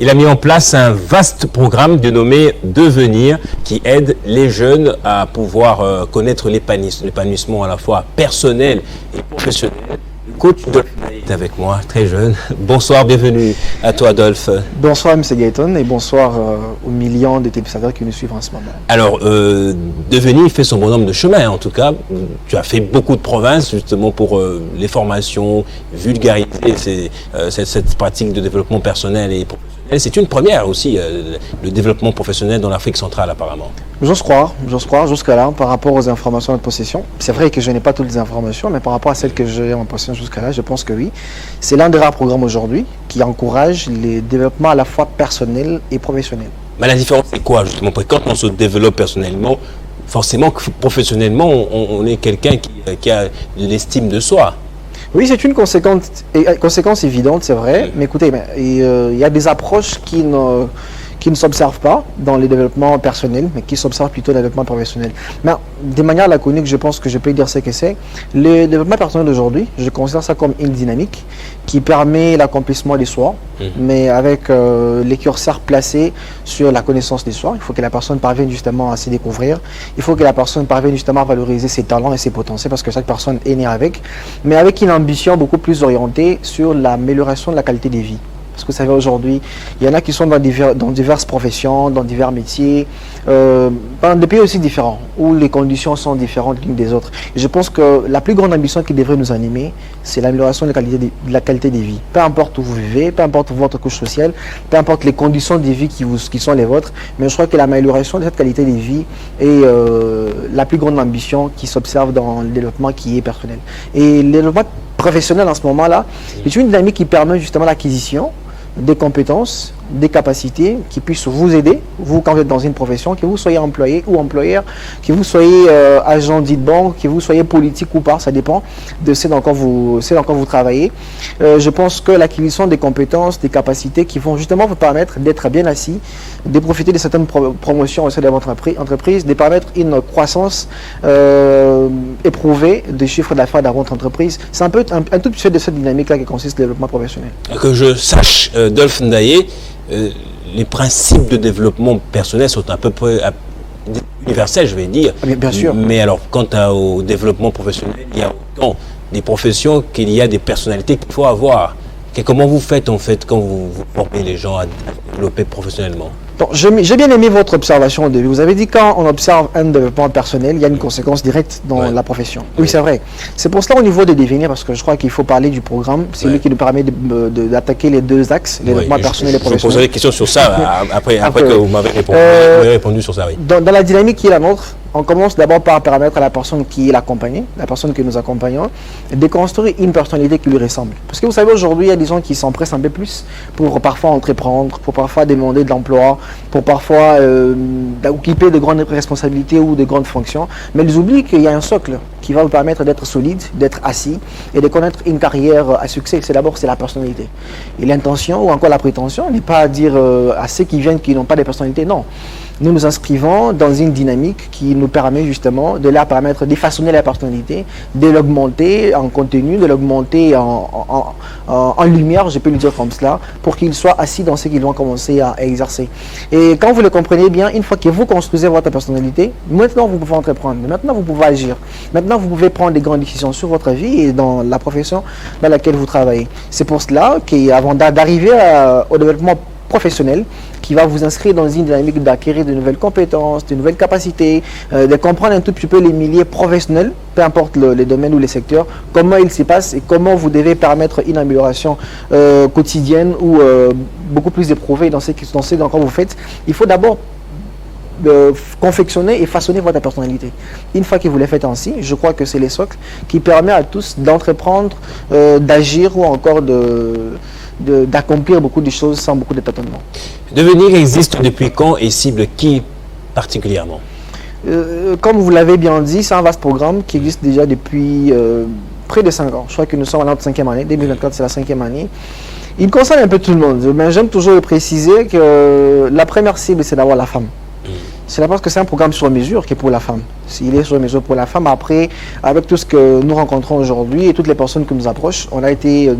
Il a mis en place un vaste programme dénommé Devenir qui aide les jeunes à pouvoir connaître l'épanouissement à la fois personnel et professionnel. Le coach Dolph Ndaye est avec moi, très jeune. Bonsoir, bienvenue à toi Dolph. Bonsoir M. Gaëton et bonsoir aux millions de téléspectateurs qui nous suivent en ce moment. Alors, Devenir fait son bonhomme de chemin en tout cas. Tu as fait beaucoup de provinces justement pour les formations, vulgariser cette pratique de développement personnel et professionnel. C'est une première aussi, le développement professionnel dans l'Afrique centrale apparemment. J'ose croire jusqu'à là par rapport aux informations en possession. C'est vrai que je n'ai pas toutes les informations, mais par rapport à celles que j'ai en possession jusqu'à là, je pense que oui. C'est l'un des rares programmes aujourd'hui qui encourage les développements à la fois personnels et professionnels. Mais la différence c'est quoi justement? Parce que quand on se développe personnellement, forcément professionnellement, on est quelqu'un qui a de l'estime de soi. Oui, c'est une conséquence évidente, c'est vrai. Mais écoutez, il y a des approches qui ne s'observent pas dans les développements personnels, mais qui s'observent plutôt dans le développement professionnel. Mais de manière laconique, je pense que je peux dire ce que c'est. Le développement personnel d'aujourd'hui, je considère ça comme une dynamique qui permet l'accomplissement des soi, mais avec les curseurs placés sur la connaissance des soi. Il faut que la personne parvienne justement à se découvrir. Il faut que la personne parvienne justement à valoriser ses talents et ses potentiels, parce que chaque personne est née avec, mais avec une ambition beaucoup plus orientée sur l'amélioration de la qualité de vie. Parce que vous savez, aujourd'hui, il y en a qui sont dans diverses professions, dans divers métiers, dans des pays aussi différents, où les conditions sont différentes l'une des autres. Et je pense que la plus grande ambition qui devrait nous animer, c'est l'amélioration de la qualité de vie. Peu importe où vous vivez, peu importe votre couche sociale, peu importe les conditions de vie qui sont les vôtres, mais je crois que l'amélioration de cette qualité de vie est la plus grande ambition qui s'observe dans le développement qui est personnel. Et le développement professionnel en ce moment-là est une dynamique qui permet justement l'acquisition des compétences, des capacités qui puissent vous aider, vous quand vous êtes dans une profession, que vous soyez employé ou employeur, que vous soyez agent dit de banque, que vous soyez politique ou pas, ça dépend de ce dans quoi vous travaillez. Je pense que l'acquisition des compétences, des capacités qui vont justement vous permettre d'être bien assis, de profiter de certaines promotions au sein de votre entreprise, de permettre une croissance éprouvée des chiffres d'affaires de votre entreprise. C'est un tout petit peu de cette dynamique-là qui consiste le développement professionnel. Que je sache, Dolph Ndaye, les principes de développement personnel sont à peu près universels, je vais dire. Bien sûr. Mais alors, quant au développement professionnel, il y a autant des professions qu'il y a des personnalités qu'il faut avoir. Comment vous faites en fait quand vous formez les gens à développer professionnellement? Bon, j'ai bien aimé votre observation au début. Vous avez dit quand on observe un développement personnel, il y a une conséquence directe dans la profession. Oui, c'est vrai. C'est pour cela au niveau de Devenir, parce que je crois qu'il faut parler du programme. C'est lui qui nous permet d'attaquer les deux axes, le développement personnel et professionnel. Je poserai des questions sur ça après que vous m'avez répondu sur ça. Oui. Dans la dynamique qui est la nôtre, on commence d'abord par permettre à la personne qui est l'accompagnée, la personne que nous accompagnons, de construire une personnalité qui lui ressemble. Parce que vous savez, aujourd'hui, il y a des gens qui s'empressent un peu plus pour parfois entreprendre, pour parfois demander de l'emploi, pour parfois occuper de grandes responsabilités ou de grandes fonctions. Mais ils oublient qu'il y a un socle qui va vous permettre d'être solide, d'être assis et de connaître une carrière à succès. C'est d'abord la personnalité. Et l'intention ou encore la prétention n'est pas à dire à ceux qui viennent qui n'ont pas de personnalité, non. Nous nous inscrivons dans une dynamique qui nous permet justement de leur permettre de façonner la personnalité, de l'augmenter en contenu, de l'augmenter en lumière, je peux le dire comme cela, pour qu'ils soient assis dans ce qu'ils vont commencer à exercer. Et quand vous le comprenez bien, une fois que vous construisez votre personnalité, maintenant vous pouvez entreprendre, maintenant vous pouvez agir, maintenant vous pouvez prendre des grandes décisions sur votre vie et dans la profession dans laquelle vous travaillez. C'est pour cela qu'avant d'arriver au développement professionnel, qui va vous inscrire dans une dynamique d'acquérir de nouvelles compétences, de nouvelles capacités, de comprendre un tout petit peu les milieux professionnels, peu importe les domaines ou les secteurs, comment ils s'y passent et comment vous devez permettre une amélioration quotidienne ou beaucoup plus éprouvée dans ce dans quoi vous faites. Il faut d'abord confectionner et façonner votre personnalité. Une fois que vous le faites ainsi, je crois que c'est les socles qui permettent à tous d'entreprendre, d'agir ou encore d'accomplir beaucoup de choses sans beaucoup de tâtonnements. Devenir existe depuis quand et cible qui particulièrement? Comme vous l'avez bien dit, c'est un vaste programme qui existe déjà depuis près de 5 ans. Je crois que nous sommes à notre 5e année. 2024, c'est la 5e année. Il concerne un peu tout le monde, mais j'aime toujours préciser que la première cible, c'est d'avoir la femme. C'est parce que c'est un programme sur mesure qui est pour la femme. Il est sur mesure pour la femme. Après, avec tout ce que nous rencontrons aujourd'hui et toutes les personnes qui nous approchent, on a été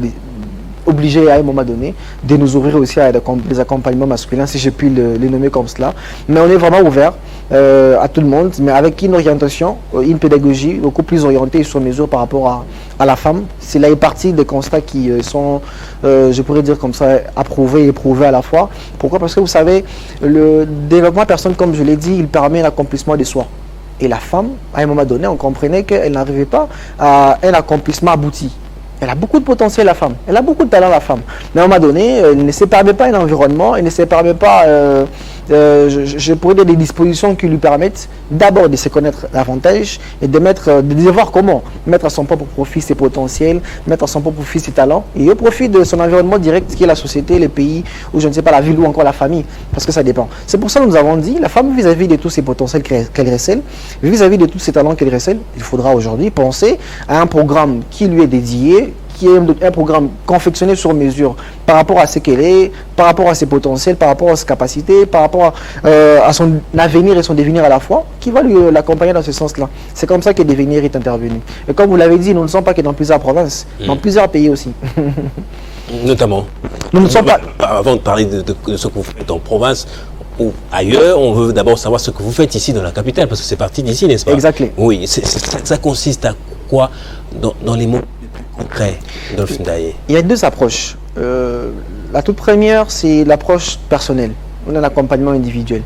obligés à un moment donné de nous ouvrir aussi à des accompagnements masculins, si je puis les nommer comme cela. Mais on est vraiment ouvert à tout le monde, mais avec une orientation, une pédagogie beaucoup plus orientée sur mesure par rapport à la femme. C'est là une partie des constats qui sont, je pourrais dire comme ça, approuvés et éprouvés à la fois. Pourquoi? Parce que vous savez, le développement personnel, comme je l'ai dit, il permet l'accomplissement de soi. Et la femme, à un moment donné, on comprenait qu'elle n'arrivait pas à un accomplissement abouti. Elle a beaucoup de potentiel, la femme. Elle a beaucoup de talent, la femme. Mais à un moment donné, elle ne se permet pas un environnement, elle ne se permet pas, je pourrais dire, des dispositions qui lui permettent d'abord de se connaître davantage et de voir comment mettre à son propre profit ses potentiels, mettre à son propre profit ses talents et au profit de son environnement direct qui est la société, le pays, ou je ne sais pas, la ville ou encore la famille, parce que ça dépend. C'est pour ça que nous avons dit, la femme vis-à-vis de tous ses potentiels qu'elle recèle, vis-à-vis de tous ses talents qu'elle recèle, il faudra aujourd'hui penser à un programme qui lui est dédié, qui est un programme confectionné sur mesure par rapport à ce qu'elle est, par rapport à ses potentiels, par rapport à ses capacités, par rapport à son avenir et son devenir à la fois, qui va l'accompagner dans ce sens-là. C'est comme ça que Devenir est intervenu. Et comme vous l'avez dit, nous ne sommes pas que dans plusieurs provinces, dans plusieurs pays aussi. Notamment. Nous ne sommes pas... Avant de parler de ce que vous faites en province ou ailleurs, on veut d'abord savoir ce que vous faites ici dans la capitale, parce que c'est parti d'ici, n'est-ce pas? Exactement. Oui, ça consiste à quoi dans les mots concrets, Dolphin Daye? Il y a deux approches. La toute première, c'est l'approche personnelle. On a un accompagnement individuel.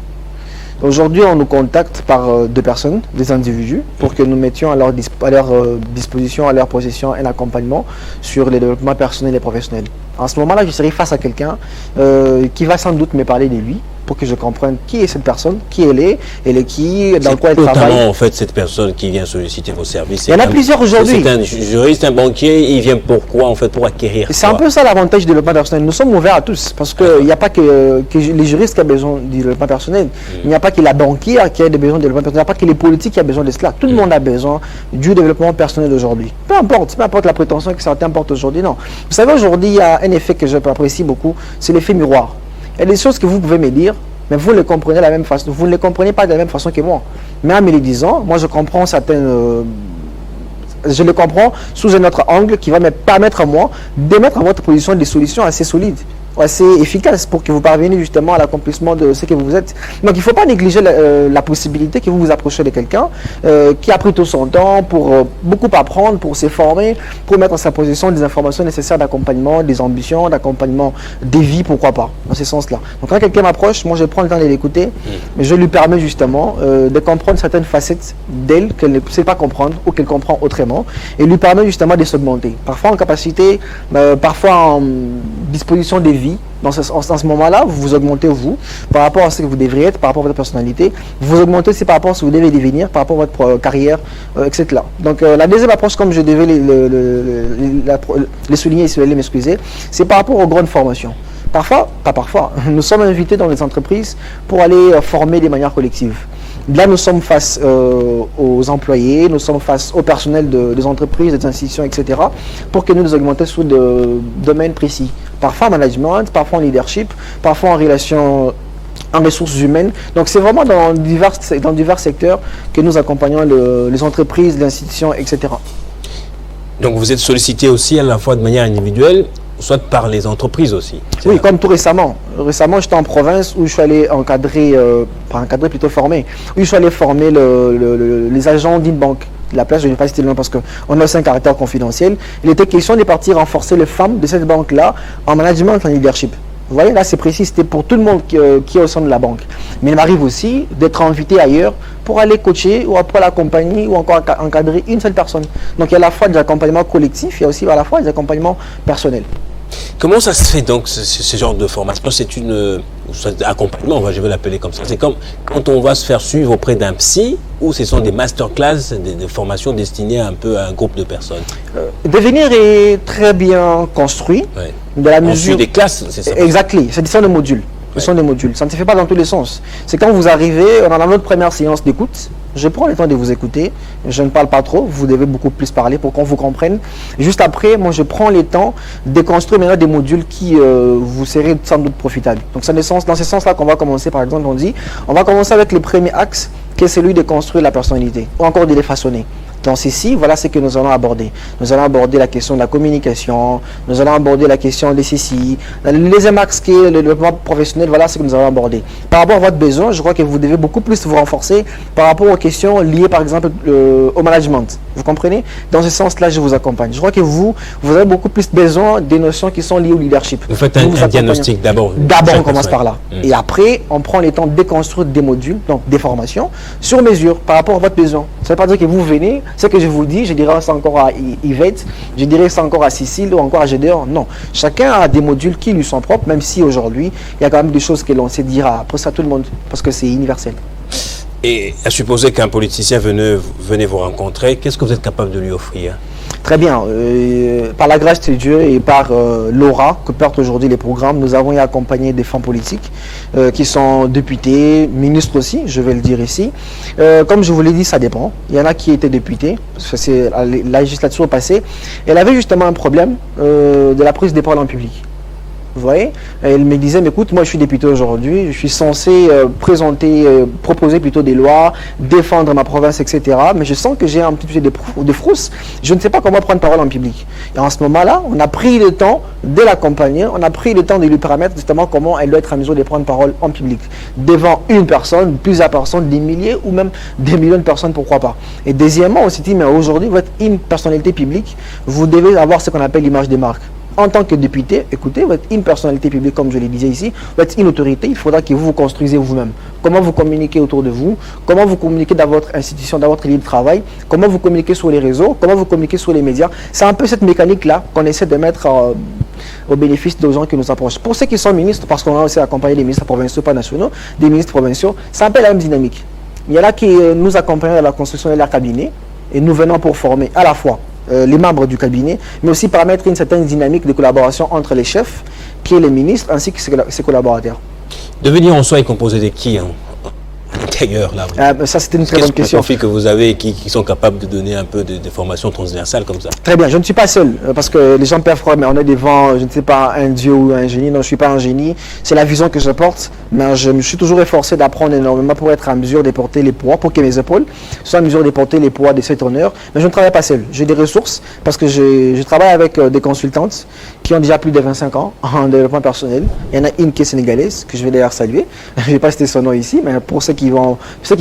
Aujourd'hui, on nous contacte par deux personnes, des individus, pour que nous mettions à leur disposition, à leur possession, un accompagnement sur les développements personnels et professionnels. En ce moment-là, je serai face à quelqu'un qui va sans doute me parler de lui, pour que je comprenne qui est cette personne, qui elle est qui, dans quoi elle travaille. Notamment, en fait, cette personne qui vient solliciter vos services. Il y en a plusieurs aujourd'hui. C'est un juriste, un banquier, il vient pourquoi, en fait, pour acquérir quoi? C'est un peu ça l'avantage du développement personnel. Nous sommes ouverts à tous, parce qu'il n'y a pas que les juristes qui ont besoin du développement personnel. Il n'y a pas que la banquière qui a besoin du développement personnel. Il n'y a pas que les politiques qui ont besoin de cela. Tout le monde a besoin du développement personnel aujourd'hui. Peu importe la prétention que certains portent aujourd'hui, non. Vous savez, aujourd'hui, il y a un effet que j'apprécie beaucoup, c'est l'effet miroir. Il y a des choses que vous pouvez me dire, mais vous les comprenez de la même façon. Vous ne les comprenez pas de la même façon que moi. Mais en me les disant, moi je comprends je le comprends sous un autre angle qui va me permettre à moi de mettre à votre position des solutions assez solides, assez efficaces pour que vous parveniez justement à l'accomplissement de ce que vous êtes. Donc il ne faut pas négliger la possibilité que vous vous approchiez de quelqu'un qui a pris tout son temps pour beaucoup apprendre, pour se former, pour mettre à sa position des informations nécessaires d'accompagnement, des ambitions, d'accompagnement des vies, pourquoi pas, dans ce sens-là. Donc quand quelqu'un m'approche, moi je prends le temps de l'écouter, mais je lui permets justement de comprendre certaines facettes d'elle qu'elle ne sait pas comprendre ou qu'elle comprend autrement, et lui permet justement de s'augmenter. Parfois en capacité, parfois en disposition des vies. Dans ce moment-là, vous vous augmentez vous, par rapport à ce que vous devriez être, par rapport à votre personnalité. Vous vous augmentez aussi par rapport à ce que vous devez devenir, par rapport à votre carrière, etc. Donc la deuxième approche, comme je devais les souligner, si vous allez m'excuser, c'est par rapport aux grandes formations. Parfois, pas parfois, nous sommes invités dans les entreprises pour aller former de manière collective. Là, nous sommes face aux employés, nous sommes face au personnel des entreprises, des institutions, etc. pour que nous nous augmentions sur des domaines précis. Parfois en management, parfois en leadership, parfois en relation, en ressources humaines. Donc c'est vraiment dans divers secteurs que nous accompagnons les entreprises, les institutions, etc. Donc vous êtes sollicité aussi à la fois de manière individuelle, soit par les entreprises aussi. Oui, comme tout récemment. Récemment, j'étais en province où je suis allé plutôt former, où je suis allé former les agents d'une banque. La place, je ne vais pas citer le nom parce qu'on a aussi un caractère confidentiel. Il était question de partir renforcer les femmes de cette banque-là en management, en leadership. Vous voyez, là, c'est précis, c'était pour tout le monde qui est au sein de la banque. Mais il m'arrive aussi d'être invité ailleurs pour aller coacher ou pour l'accompagner ou encore encadrer une seule personne. Donc, il y a à la fois des accompagnements collectifs, il y a aussi à la fois des accompagnements personnels. Comment ça se fait donc ce genre de formation? C'est accompagnement, je vais l'appeler comme ça. C'est comme quand on va se faire suivre auprès d'un psy ou ce sont des masterclass, des formations destinées un peu à un groupe de personnes? Devenir est très bien construit. Ouais. De la mesure... des classes, c'est ça? Exactement, ce sont des modules. Ce sont des modules. Ça ne se fait pas dans tous les sens. C'est quand vous arrivez, on a notre première séance d'écoute. Je prends le temps de vous écouter. Je ne parle pas trop. Vous devez beaucoup plus parler pour qu'on vous comprenne. Juste après, moi, je prends le temps de construire maintenant des modules qui vous seraient sans doute profitables. Donc, c'est dans ce sens-là qu'on va commencer. Par exemple, on va commencer avec le premier axe, qui est celui de construire la personnalité, ou encore de les façonner. Dans ceci, voilà ce que nous allons aborder. Nous allons aborder la question de la communication, nous allons aborder la question des CCI. Le deuxième axe qui est le développement professionnel, voilà ce que nous allons aborder. Par rapport à votre besoin, je crois que vous devez beaucoup plus vous renforcer par rapport aux questions liées par exemple au management. Vous comprenez? Dans ce sens-là, je vous accompagne. Je crois que vous avez beaucoup plus besoin des notions qui sont liées au leadership. Vous faites un diagnostic d'abord. D'abord, on commence par là. Et après, on prend le temps de déconstruire des modules, donc des formations, sur mesure, par rapport à votre besoin. Ça ne veut pas dire que vous venez, ce que je vous dis, je dirais ça encore à Yvette, je dirais ça encore à Cécile ou encore à Gédéon. Non. Chacun a des modules qui lui sont propres, même si aujourd'hui, il y a quand même des choses que l'on sait dire après ça tout le monde, parce que c'est universel. Et à supposer qu'un politicien venait vous rencontrer, qu'est-ce que vous êtes capable de lui offrir? Très bien. Par la grâce de Dieu et par l'aura que portent aujourd'hui les programmes, nous avons accompagné des femmes politiques qui sont députées, ministres aussi, je vais le dire ici. Comme je vous l'ai dit, ça dépend. Il y en a qui étaient députés, parce que c'est la législature passée. Elle avait justement un problème de la prise des paroles en public. Vous voyez, elle me disait, mais écoute, moi je suis député aujourd'hui, je suis censé proposer plutôt des lois, défendre ma province, etc. Mais je sens que j'ai un petit peu de frousse. Je ne sais pas comment prendre parole en public. Et en ce moment-là, on a pris le temps de l'accompagner, on a pris le temps de lui permettre justement comment elle doit être en mesure de prendre parole en public. Devant une personne, plusieurs personnes, des milliers ou même des millions de personnes, pourquoi pas. Et deuxièmement, on s'est dit, mais aujourd'hui, vous êtes une personnalité publique, vous devez avoir ce qu'on appelle l'image de marque. En tant que député, écoutez, vous êtes une personnalité publique, comme je le disais ici, vous êtes une autorité, il faudra que vous vous construisez vous-même. Comment vous communiquez autour de vous, comment vous communiquez dans votre institution, dans votre lieu de travail, comment vous communiquez sur les réseaux, comment vous communiquez sur les médias. C'est un peu cette mécanique-là qu'on essaie de mettre au bénéfice des gens qui nous approchent. Pour ceux qui sont ministres, parce qu'on a aussi accompagné des ministres provinciaux, pas nationaux, des ministres provinciaux, c'est un peu la même dynamique. Il y en a qui nous accompagnent à la construction de leur cabinet et nous venons pour former à la fois les membres du cabinet, mais aussi permettre une certaine dynamique de collaboration entre les chefs, qui est les ministres, ainsi que ses collaborateurs. Devenir en soi est composé de qui à l'intérieur là? Ça, c'était une très bonne question. Quels profils que vous avez qui sont capables de donner un peu de formation transversale comme ça? Très bien, je ne suis pas seul, parce que les gens peuvent croire, mais on est devant, je ne sais pas, un dieu ou un génie. Non, je ne suis pas un génie. C'est la vision que je porte, mais je me suis toujours efforcé d'apprendre énormément pour être en mesure de porter les poids, pour que mes épaules soient en mesure de porter les poids de cet honneur. Mais je ne travaille pas seul. J'ai des ressources, parce que je travaille avec des consultantes qui ont déjà plus de 25 ans en développement personnel. Il y en a une qui est sénégalaise, que je vais d'ailleurs saluer. Je ne vais pas citer son nom ici, mais pour ceux qui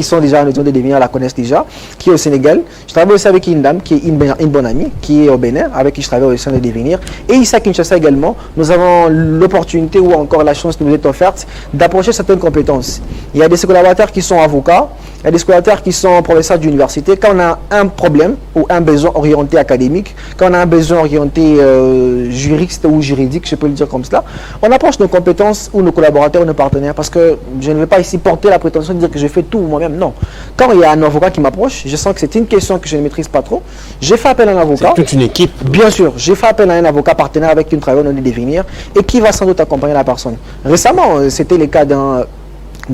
sont déjà en mesure de devenir la connaissent déjà, qui est au Sénégal. Je travaille aussi avec une dame qui est une bonne amie, qui est au Bénin, avec qui je travaille au sein de devenir. Et ici à Kinshasa également, nous avons l'opportunité ou encore la chance qui nous est offerte d'approcher certaines compétences. Il y a des collaborateurs qui sont avocats, il y a des collaborateurs qui sont professeurs d'université. Quand on a un problème ou un besoin orienté académique, quand on a un besoin orienté juriste ou juridique, je peux le dire comme cela, on approche nos compétences ou nos collaborateurs ou nos partenaires, parce que je ne vais pas ici porter la prétention de dire que je fais tout moi-même. Non. Quand il y a un avocat qui m'approche, je sens que c'est une question que je ne maîtrise pas trop. J'ai fait appel à un avocat. C'est toute une équipe. Bien sûr, j'ai fait appel à un avocat partenaire avec qui nous travaillons dans les devenir et qui va sans doute accompagner la personne. Récemment, c'était le cas d'un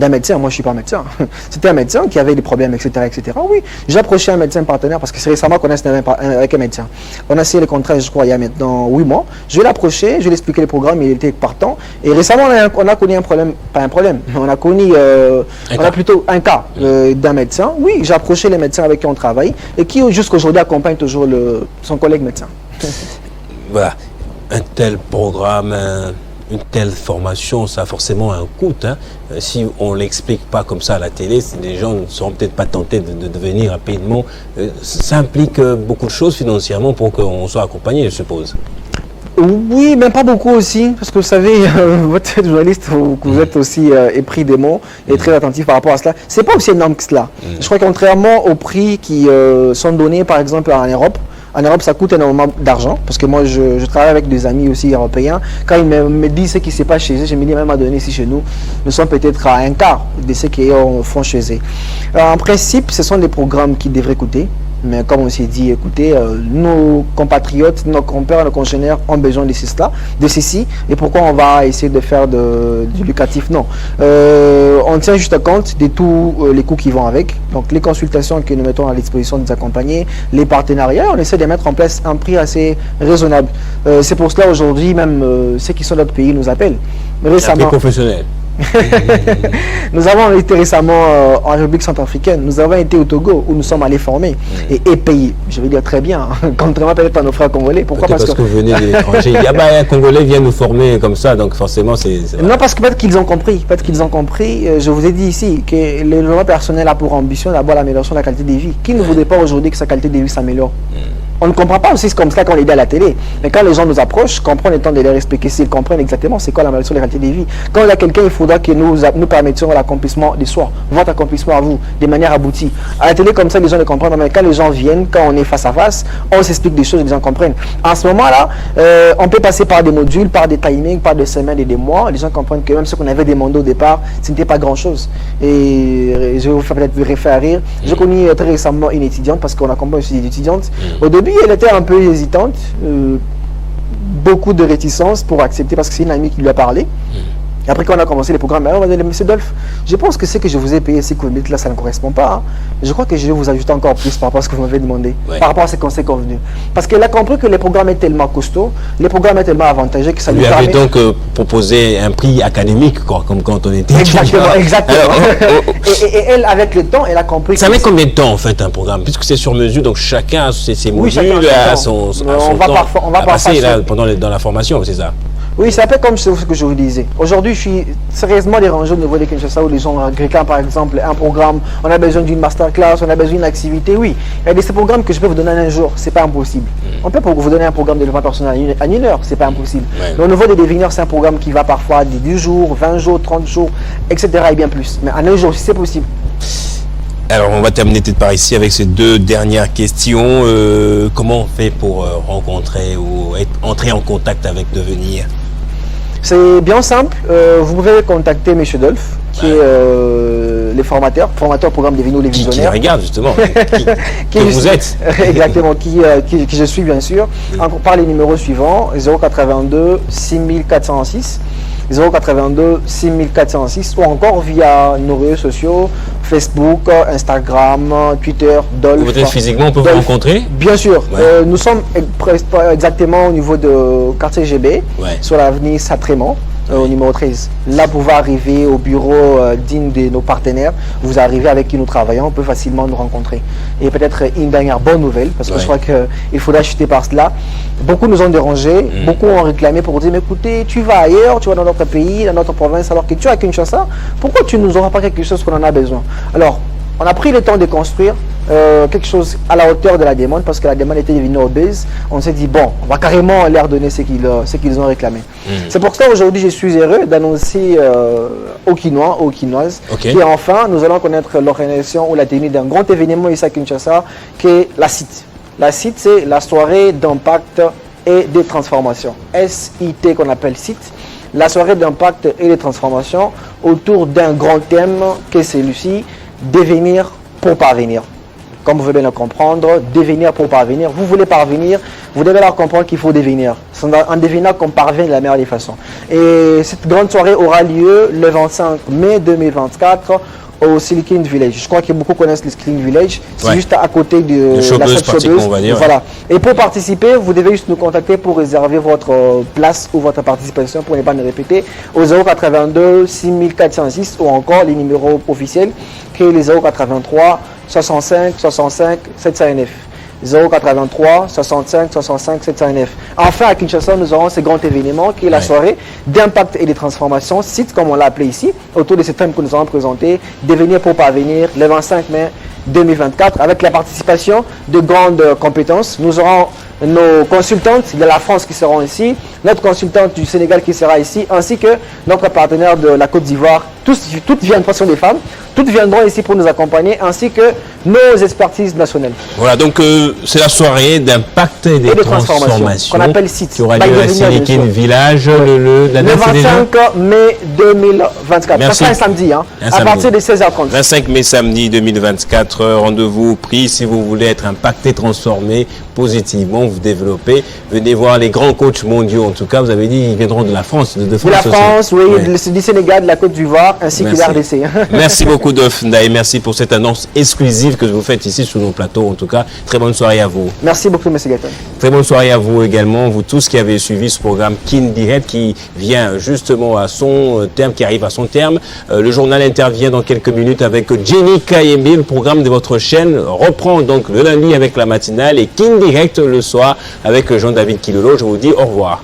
médecin. Moi, je ne suis pas médecin. C'était un médecin qui avait des problèmes, etc. etc. Oui, j'ai approché un médecin partenaire parce que c'est récemment qu'on est avec un médecin. On a signé le contrat, je crois, il y a maintenant 8 mois. Je l'ai approché, je lui ai expliqué le programme, il était partant. Et récemment, on a connu un problème, pas un problème, on a connu plutôt un cas d'un médecin. Oui, j'ai approché les médecins avec qui on travaille et qui, jusqu'à aujourd'hui, accompagne toujours son collègue médecin. Voilà, un tel programme, une telle formation, ça a forcément un coût. Hein. Si on ne l'explique pas comme ça à la télé, les gens ne seront peut-être pas tentés de venir rapidement. Ça implique beaucoup de choses financièrement pour qu'on soit accompagné, je suppose. Oui, mais pas beaucoup aussi, parce que vous savez, votre journaliste, vous êtes aussi épris des mots et très attentif par rapport à cela. C'est pas aussi énorme que cela. Je crois que contrairement aux prix qui sont donnés, par exemple, en Europe, ça coûte énormément d'argent, parce que moi, je travaille avec des amis aussi européens. Quand ils me disent ce qui se passe chez eux, je me dis même à donner ici chez nous, nous sommes peut-être à un quart de ce qu'ils font chez eux. En principe, ce sont des programmes qui devraient coûter. Mais comme on s'est dit, écoutez, nos compatriotes, nos compères, nos congénères ont besoin de ceci. Et pourquoi on va essayer de faire du lucratif? Non. On tient juste compte de tous les coûts qui vont avec. Donc les consultations que nous mettons à disposition des accompagnés, les partenariats, on essaie de mettre en place un prix assez raisonnable. C'est pour cela aujourd'hui, même ceux qui sont d'autres pays nous appellent. Récemment, un prix professionnel. Nous avons été récemment en République centrafricaine, nous avons été au Togo où nous sommes allés former et payés. Je veux dire très bien, contrairement peut-être à nos frères congolais. Pourquoi? Parce que vous venez de l'étranger. Il y a un Congolais vient nous former comme ça, donc forcément c'est... Non, parce que peut-être qu'ils ont compris. Peut-être qu'ils ont compris. Je vous ai dit ici que le développement personnel a pour ambition d'abord l'amélioration de la qualité de vie. Qui ne voudrait pas aujourd'hui que sa qualité de vie s'améliore? On ne comprend pas aussi comme ça quand on est dit à la télé. Mais quand les gens nous approchent, comprendre le temps de les respecter, s'ils comprennent exactement c'est quoi l'amélioration de la qualité de vie. Quand il y a quelqu'un, il faudra que nous permettions l'accomplissement de soi, votre accomplissement à vous, de manière aboutie. À la télé, comme ça, les gens ne comprennent pas. Mais quand les gens viennent, quand on est face à face, on s'explique des choses et les gens comprennent. En ce moment-là, on peut passer par des modules, par des timings, par des semaines et des mois. Les gens comprennent que même ce qu'on avait demandé au départ, ce n'était pas grand-chose. Et je vais vous faire peut-être faire rire. Je connais très récemment une étudiante, parce qu'on accompagne aussi des étudiantes. Au début, elle était un peu hésitante, beaucoup de réticence pour accepter, parce que c'est une amie qui lui a parlé. Et après, quand on a commencé les programmes, on va dire, monsieur Dolph, je pense que ce que je vous ai payé, ce que vous dites là, ça ne correspond pas. Hein. Je crois que je vais vous ajouter encore plus par rapport à ce que vous m'avez demandé, par rapport à ce qu'on s'est convenu. Parce qu'elle a compris que les programmes est tellement costaud, les programmes est tellement avantageux que ça lui permet... Vous avez donc proposé un prix académique, quoi, comme quand on était... Exactement, exactement. Et elle, avec le temps, elle a compris... Ça met combien de temps, en fait, un programme? Puisque c'est sur mesure, donc chacun a ses modules, à son on va passer dans la formation, c'est ça? Oui, c'est un peu comme ce que je vous disais. Aujourd'hui, je suis sérieusement dérangé au niveau de Kinshasa où les gens réclament par exemple un programme, on a besoin d'une masterclass, on a besoin d'une activité. Oui, il y a des programmes que je peux vous donner en un jour, c'est pas impossible. On peut vous donner un programme de développement personnel en une heure, c'est pas impossible. Mais au niveau des devenir, c'est un programme qui va parfois de 10 jours, 20 jours, 30 jours, etc. et bien plus. Mais en un jour, si c'est possible. Alors, on va terminer peut-être par ici avec ces deux dernières questions. Comment on fait pour rencontrer ou entrer en contact avec Devenir? C'est bien simple. Vous pouvez contacter M. Dolph, qui est le formateur programme Devenir les visionnaires. Qui regarde justement, qui vous êtes. Exactement, qui je suis bien sûr. Par les numéros suivants, 082 6406. 082 6406 ou encore via nos réseaux sociaux, Facebook, Instagram, Twitter, Dolph. Peut-être physiquement, on peut vous rencontrer? Bien sûr. Nous sommes exactement au niveau de quartier GB, sur l'avenue Satrémont, au numéro 13. Là, vous pouvez arriver au bureau digne de nos partenaires. Vous arrivez avec qui nous travaillons, on peut facilement nous rencontrer. Et peut-être une dernière bonne nouvelle, parce que je crois qu'il faudra acheter par cela. Beaucoup nous ont dérangés, beaucoup ont réclamé pour dire, mais écoutez, tu vas ailleurs, tu vas dans notre pays, dans notre province, alors que tu es à Kinshasa, pourquoi tu ne nous auras pas quelque chose qu'on en a besoin? Alors, on a pris le temps de construire quelque chose à la hauteur de la demande, parce que la demande était devenue obèse. On s'est dit, bon, on va carrément leur donner ce qu'ils ont réclamé. C'est pour ça aujourd'hui, je suis heureux d'annoncer aux Quinois, aux Quinoises, qu'enfin, nous allons connaître l'organisation ou la tenue d'un grand événement ici à Kinshasa, qui est la CIT. La CIT, c'est la soirée d'impact et de transformation. SIT qu'on appelle CIT. La soirée d'impact et de transformation autour d'un grand thème qui est celui-ci, devenir pour parvenir. Comme vous pouvez bien le comprendre, devenir pour parvenir. Vous voulez parvenir, vous devez leur comprendre qu'il faut devenir. C'est en devenant qu'on parvient de la meilleure des façons. Et cette grande soirée aura lieu le 25 mai 2024 au Silicon Village. Je crois que beaucoup connaissent le Silicon Village. C'est juste à côté de la salle Showbiz. On va dire. Voilà. Et pour participer, vous devez juste nous contacter pour réserver votre place ou votre participation, pour ne pas nous répéter, au 082 6406 ou encore les numéros officiels, qui est les 083 65 65 709. 083 65 65 709. Enfin, à Kinshasa, nous aurons ce grand événement qui est la soirée d'impact et de transformation, site comme on l'a appelé ici, autour de ce thème que nous allons présenter, devenir pour parvenir, le 25 mai 2024, avec la participation de grandes compétences. Nous aurons nos consultantes de la France qui seront ici, notre consultante du Sénégal qui sera ici, ainsi que notre partenaire de la Côte d'Ivoire. Toutes viendront, sont des femmes, toutes viendront ici pour nous accompagner, ainsi que nos expertises nationales. Voilà, donc c'est la soirée d'impact et de transformation qu'on appelle CIT, qui aura lieu à Silicon Village le 25 mai 2024. Merci. Ça sera un samedi, hein, à partir de 16h30. 25 mai samedi 2024, rendez-vous pris si vous voulez être impacté, transformé positivement, vous développez. Venez voir les grands coachs mondiaux, en tout cas, vous avez dit, ils viendront de la France, de France, oui, du Sénégal, de la Côte d'Ivoire, ainsi que l'RDC. Merci beaucoup. beaucoup Dof Ndaye, merci pour cette annonce exclusive que vous faites ici sur nos plateaux. En tout cas, très bonne soirée à vous. Merci beaucoup, M. Gaëtan. Très bonne soirée à vous également, vous tous qui avez suivi ce programme Kin Direct qui vient justement à son terme, qui arrive à son terme. Le journal intervient dans quelques minutes avec Jenny Kayembe. Le programme de votre chaîne reprend donc le lundi avec la matinale et Kin Direct le soir avec Jean-David Kilolo. Je vous dis au revoir.